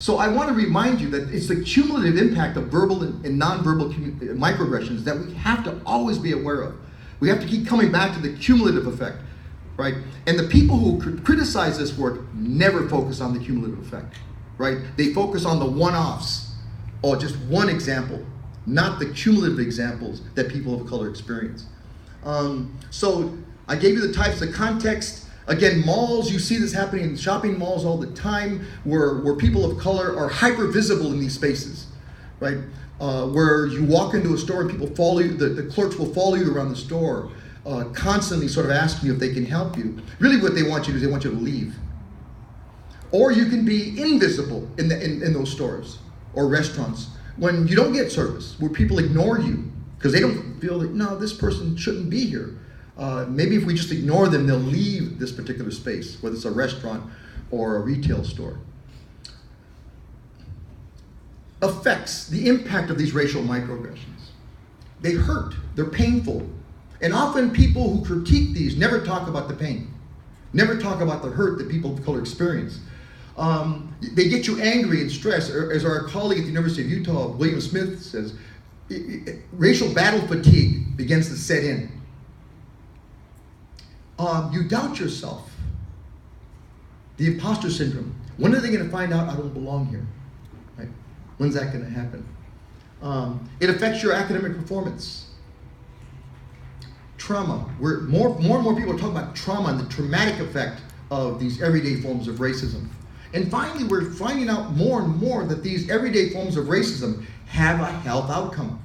So I want to remind you that it's the cumulative impact of verbal and nonverbal microaggressions that we have to always be aware of. We have to keep coming back to the cumulative effect, right? And the people who criticize this work never focus on the cumulative effect, right? They focus on the one-offs, or just one example, not the cumulative examples that people of color experience. So I gave you the types of context. Again, malls, you see this happening in shopping malls all the time, where people of color are hyper visible in these spaces, right? Where you walk into a store and people follow you, the clerks will follow you around the store, constantly sort of asking you if they can help you. Really what they want you to do is they want you to leave. Or you can be invisible in those stores or restaurants when you don't get service, where people ignore you because they don't feel that, no, this person shouldn't be here. Maybe if we just ignore them, they'll leave this particular space, whether it's a restaurant or a retail store. Effects, the impact of these racial microaggressions. They hurt, they're painful. And often people who critique these never talk about the pain, never talk about the hurt that people of color experience. They get you angry and stressed. As our colleague at the University of Utah, William Smith, says, racial battle fatigue begins to set in. You doubt yourself. The imposter syndrome. When are they going to find out I don't belong here? Right? When's that going to happen? It affects your academic performance. Trauma. More and more people are talking about trauma and the traumatic effect of these everyday forms of racism. And finally, we're finding out more and more that these everyday forms of racism have a health outcome.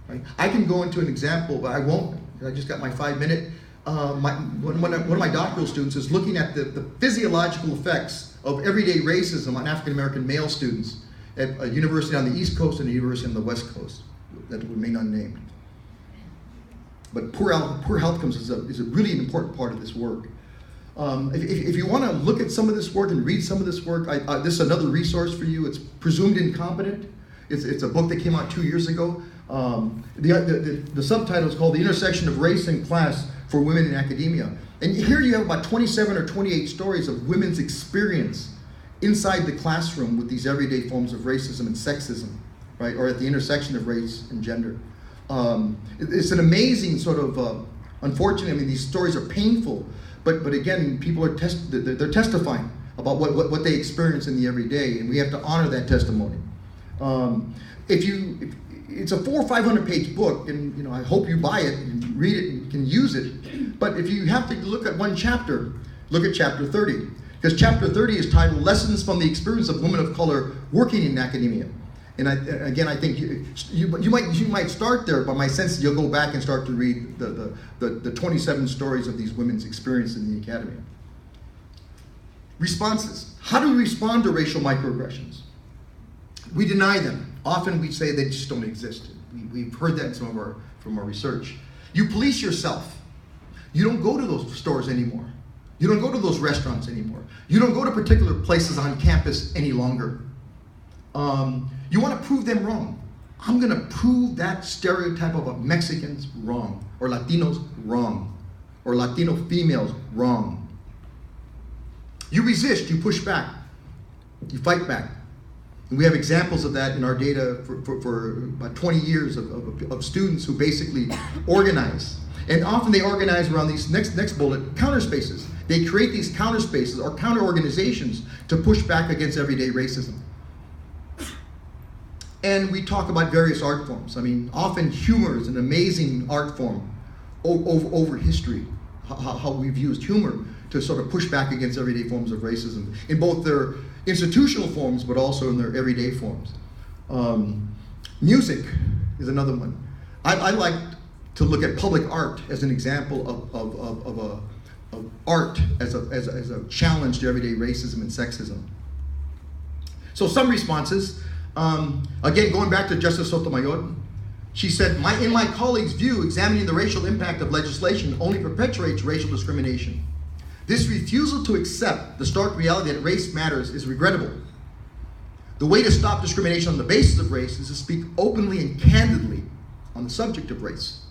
Right? I can go into an example, but I won't. I just got my 5-minute. One of my doctoral students is looking at the physiological effects of everyday racism on African American male students at a university on the East Coast and a university on the West Coast that remain unnamed. But poor health outcomes is a really important part of this work. If you want to look at some of this work and read some of this work, this is another resource for you. It's Presumed Incompetent. It's a book that came out 2 years ago. The subtitle is called The Intersection of Race and Class for Women in Academia. And here you have about 27 or 28 stories of women's experience inside the classroom with these everyday forms of racism and sexism, right? Or at the intersection of race and gender. It's an amazing sort of, unfortunately, I mean, these stories are painful, but again, people are they're testifying about what they experience in the everyday, and we have to honor that testimony. It's a 400 or 500 page book, and I hope you buy it and read it and can use it. But if you have to look at one chapter, look at chapter 30, because chapter 30 is titled "Lessons from the Experience of Women of Color Working in Academia." And I think you might start there, but my sense is you'll go back and start to read the 27 stories of these women's experience in the academy. Responses. How do we respond to racial microaggressions? We deny them. Often we say they just don't exist. We've heard that from our research. You police yourself. You don't go to those stores anymore. You don't go to those restaurants anymore. You don't go to particular places on campus any longer. You want to prove them wrong. I'm going to prove that stereotype of Mexicans wrong, or Latinos wrong, or Latino females wrong. You resist, you push back, you fight back. And we have examples of that in our data for about 20 years of students who basically organize. And often they organize around these next bullet, counter spaces. They create these counter spaces or counter organizations to push back against everyday racism. And we talk about various art forms. I mean, often humor is an amazing art form over history, how we've used humor to sort of push back against everyday forms of racism in both their institutional forms, but also in their everyday forms. Music is another one. I like to look at public art as an example of art as a challenge to everyday racism and sexism. So some responses. Again, going back to Justice Sotomayor, she said, in my colleague's view, examining the racial impact of legislation only perpetuates racial discrimination. This refusal to accept the stark reality that race matters is regrettable. The way to stop discrimination on the basis of race is to speak openly and candidly on the subject of race,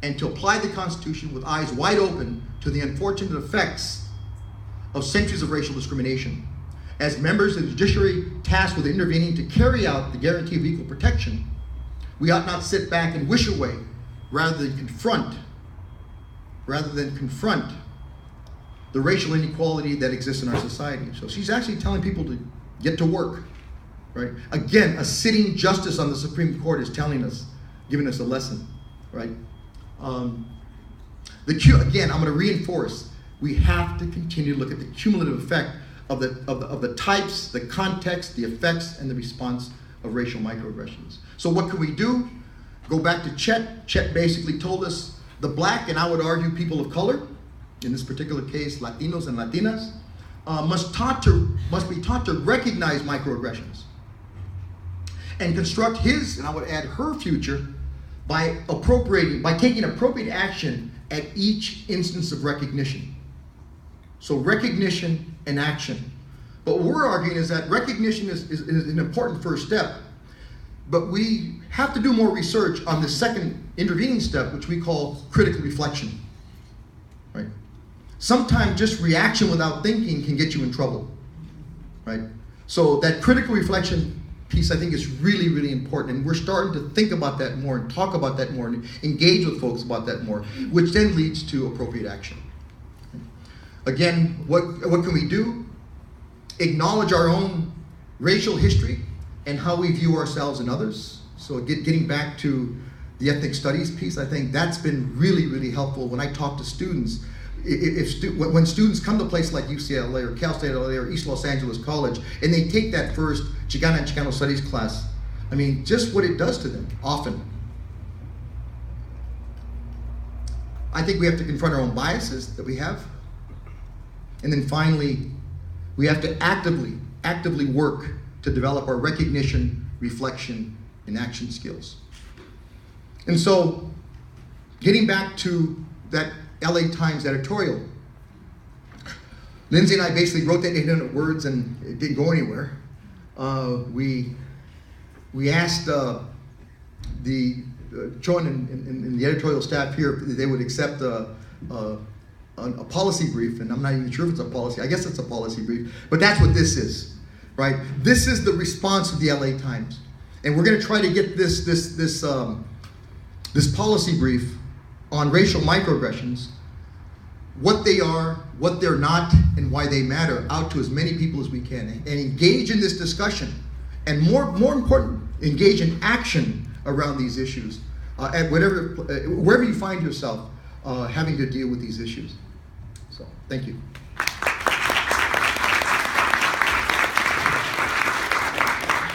and to apply the Constitution with eyes wide open to the unfortunate effects of centuries of racial discrimination. as members of the judiciary tasked with intervening to carry out the guarantee of equal protection, we ought not sit back and wish away, rather than confront the racial inequality that exists in our society. So she's actually telling people to get to work, right? Again, a sitting justice on the Supreme Court is telling us, giving us a lesson, right? Again, I'm going to reinforce, we have to continue to look at the cumulative effect of the types, the context, the effects, and the response of racial microaggressions. So what can we do? Go back to Chet. Chet basically told us the black, and I would argue people of color, in this particular case, Latinos and Latinas, must be taught to recognize microaggressions and construct his, and I would add her future, by taking appropriate action at each instance of recognition. So recognition and action. But what we're arguing is that recognition is an important first step, but we have to do more research on the second intervening step, which we call critical reflection, right? Sometimes just reaction without thinking can get you in trouble, right? So that critical reflection piece, I think, is really, really important, and we're starting to think about that more and talk about that more and engage with folks about that more, which then leads to appropriate action. Again, what can we do? Acknowledge our own racial history and how we view ourselves and others. So getting back to the ethnic studies piece, I think that's been really, really helpful when I talk to students. When students come to a place like UCLA or Cal State LA or East Los Angeles College, and they take that first Chicana and Chicano Studies class, I mean, just what it does to them, often. I think we have to confront our own biases that we have. And then finally, we have to actively work to develop our recognition, reflection, and action skills. And so, getting back to that LA Times editorial, Lindsay and I basically wrote that 800 words and it didn't go anywhere. We asked John and the editorial staff here if they would accept a policy brief, and I'm not even sure if it's a policy. I guess it's a policy brief, but that's what this is, right? This is the response of the LA Times, and we're going to try to get this policy brief on racial microaggressions, what they are, what they're not, and why they matter, out to as many people as we can, and engage in this discussion, and more important, engage in action around these issues, at wherever you find yourself having to deal with these issues. So, thank you.